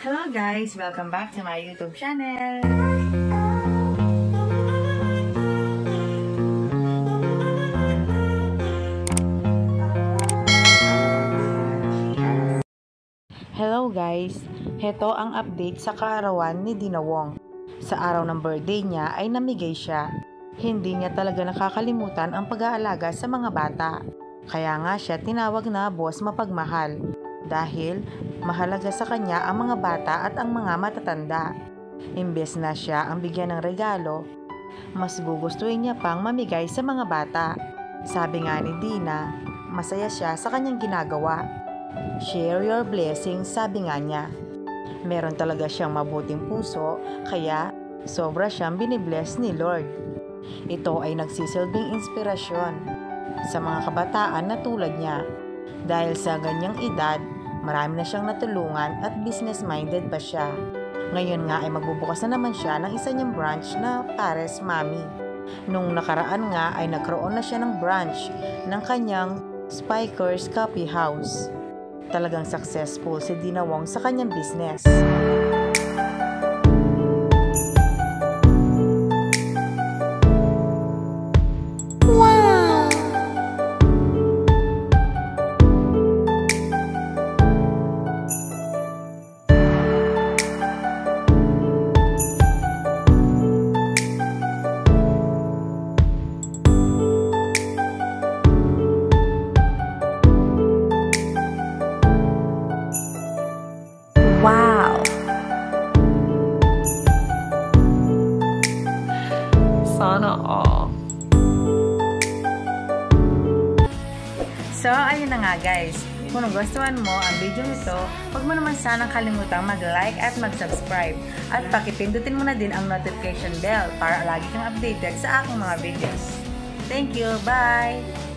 Hello guys! Welcome back to my YouTube channel! Hello guys! Heto ang update sa kaarawan ni Dina Wong. Sa araw ng birthday niya ay namigay siya. Hindi niya talaga nakakalimutan ang pag-aalaga sa mga bata. Kaya nga siya tinawag na boss mapagmahal. Dahil mahalaga sa kanya ang mga bata at ang mga matatanda. Imbes na siya ang bigyan ng regalo, mas gugustuhin niya pang mamigay sa mga bata. Sabi nga ni Dina, masaya siya sa kanyang ginagawa. Share your blessings, sabi nga niya. Meron talaga siyang mabuting puso, kaya sobra siyang binibless ni Lord. Ito ay nagsisilbing inspirasyon sa mga kabataan na tulad niya. Dahil sa ganyang edad, marami na siyang natulungan at business-minded pa siya. Ngayon nga ay magbubukas na naman siya ng isa niyang branch na Pares Mami. Nung nakaraan nga ay nagkaroon na siya ng branch ng kanyang Spikers Coffee House. Talagang successful si Dina Wong sa kanyang business. Wow! Sana all. So, ayun na nga guys. Kung nagustuhan mo ang video nito, huwag mo naman sanang kalimutang mag-like at mag-subscribe. At pakipindutin mo na din ang notification bell para lagi kang updated sa aking mga videos. Thank you! Bye!